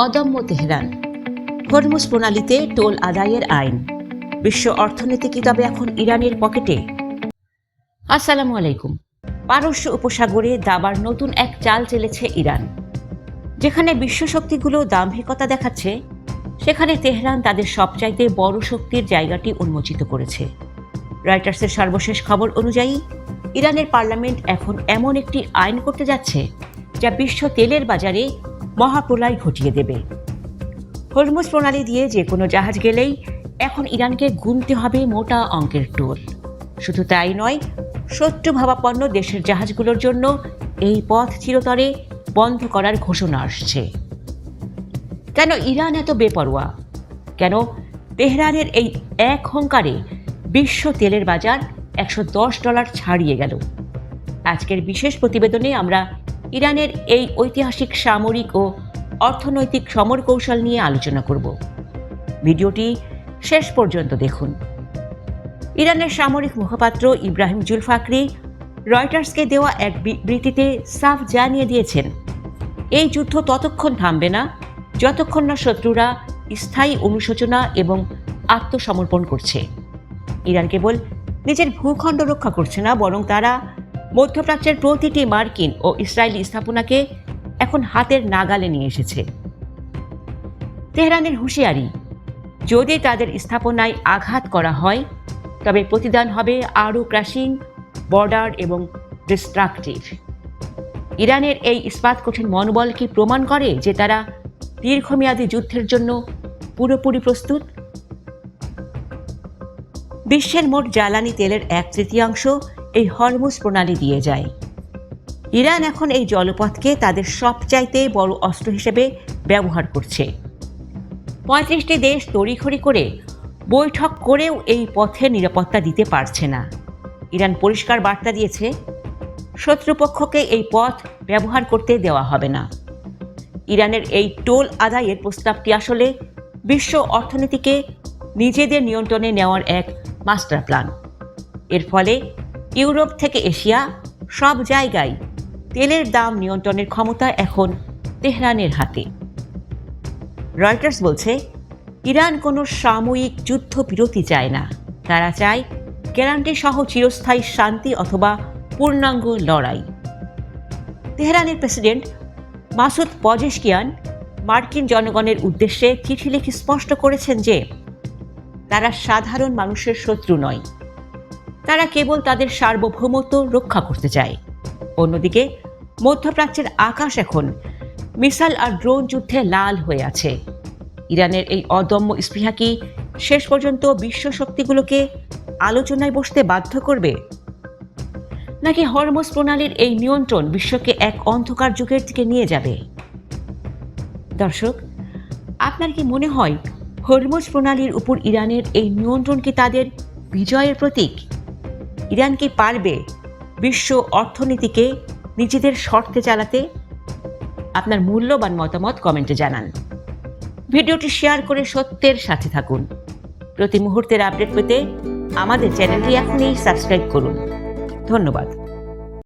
অদম্য Tehran, Hormuz প্রণালীতে toll আদায়ের আইন, বিশ্ব অর্থনীতি কি তবে এখন ইরানের পকেটে? আসসালামু আলাইকুম। পারস্য উপসাগরে দাবার নতুন এক চাল চেলেছে ইরান। যেখানে বিশ্ব শক্তিগুলো দাম্ভিকতা দেখাচ্ছে, সেখানে তেহরান তাদের সবচাইতে বড় শক্তির জায়গাটি উন্মোচিত করেছে। রয়টার্সের সর্বশেষ খবর অনুযায়ী ইরানের পার্লামেন্ট এখন এমন একটি আইন করতে যাচ্ছে যা বিশ্ব তেলের বাজারে মহাপ্রলয় ঘটিয়ে দেবে। হরমুজ প্রণালী দিয়ে যে কোনো জাহাজ গেলেই এখন ইরানকে গুনতে হবে মোটা অঙ্কের টোল। শুধু তাই নয়, শত্রুভাবাপন্ন দেশের জাহাজগুলোর জন্য এই পথ চিরতরে বন্ধ করার ঘোষণা আসছে। কেন ইরান এত বেপরোয়া? কেন তেহরানের এই এক হুঙ্কারে বিশ্ব তেলের বাজার $110 ছাড়িয়ে গেল? আজকের বিশেষ প্রতিবেদনে আমরা ইরানের এই ঐতিহাসিক সামরিক ও অর্থনৈতিক সমর কৌশল নিয়ে আলোচনা করব। ভিডিওটি শেষ পর্যন্ত দেখুন। ইরানের সামরিক মুখপাত্র ইব্রাহিম জুলফাকরি রয়টার্সকে দেওয়া এক বিবৃতিতে সাফ জানিয়ে দিয়েছেন, এই যুদ্ধ ততক্ষণ থামবে না যতক্ষণ না শত্রুরা স্থায়ী অনুশোচনা এবং আত্মসমর্পণ করছে। ইরান কেবল নিজের ভূখণ্ড রক্ষা করছে না, বরং তারা মধ্যপ্রাচ্যের প্রতিটি মার্কিন ও ইসরায়েলি স্থাপনাকে এখন হাতের নাগালে নিয়ে এসেছে। তেহরানের হুঁশিয়ারি, যদি তাদের স্থাপনায় আঘাত করা হয় তবে প্রতিদান হবে আরও ক্র্যাশিং, বর্ডার এবং ডিস্ট্রাকটিভ। ইরানের এই ইস্পাত কঠিন মনোবল কি প্রমাণ করে যে তারা দীর্ঘমেয়াদী যুদ্ধের জন্য পুরোপুরি প্রস্তুত? বিশ্বের মোট জ্বালানি তেলের 1/3 এই হরমুজ প্রণালী দিয়ে যায়। ইরান এখন এই জলপথকে তাদের সবচাইতে বড় অস্ত্র হিসেবে ব্যবহার করছে। 35টি দেশ তড়িঘড়ি করে বৈঠক করেও এই পথের নিরাপত্তা দিতে পারছে না। ইরান পরিষ্কার বার্তা দিয়েছে, শত্রুপক্ষকে এই পথ ব্যবহার করতে দেওয়া হবে না। ইরানের এই টোল আদায়ের প্রস্তাবটি আসলে বিশ্ব অর্থনীতিকে নিজেদের নিয়ন্ত্রণে নেওয়ার এক মাস্টার প্ল্যান। এর ফলে ইউরোপ থেকে এশিয়া সব জায়গায় তেলের দাম নিয়ন্ত্রণের ক্ষমতা এখন তেহরানের হাতে। রয়টার্স বলছে, ইরান কোনো সাময়িক যুদ্ধবিরতি চায় না, তারা চায় গ্যারান্টি সহ চিরস্থায়ী শান্তি অথবা পূর্ণাঙ্গ লড়াই। তেহরানের প্রেসিডেন্ট মাসুদ পেজেশকিয়ান মার্কিন জনগণের উদ্দেশ্যে চিঠি লিখে স্পষ্ট করেছেন যে তারা সাধারণ মানুষের শত্রু নয়, তারা কেবল তাদের সার্বভৌমত্ব রক্ষা করতে চায়। অন্যদিকে মধ্যপ্রাচ্যের আকাশ এখন মিসাইল আর ড্রোন যুদ্ধে লাল হয়ে আছে। ইরানের এই অদম্য স্পৃহা কি শেষ পর্যন্ত বিশ্ব শক্তিগুলোকে আলোচনায় বসতে বাধ্য করবে? নাকি হরমুজ প্রণালীর এই নিয়ন্ত্রণ বিশ্বকে এক অন্ধকার যুগের দিকে নিয়ে যাবে? দর্শক, আপনার কি মনে হয় হরমুজ প্রণালীর উপর ইরানের এই নিয়ন্ত্রণ কি তাদের বিজয়ের প্রতীক? ইরান কি পারবে বিশ্ব অর্থনীতিকে নিজেদের শর্তে চালাতে? আপনার মূল্যবান মতামত কমেন্টে জানান। ভিডিওটি শেয়ার করে সত্যের সাথে থাকুন। প্রতি মুহূর্তের আপডেট পেতে আমাদের চ্যানেলটি এখনই সাবস্ক্রাইব করুন। ধন্যবাদ।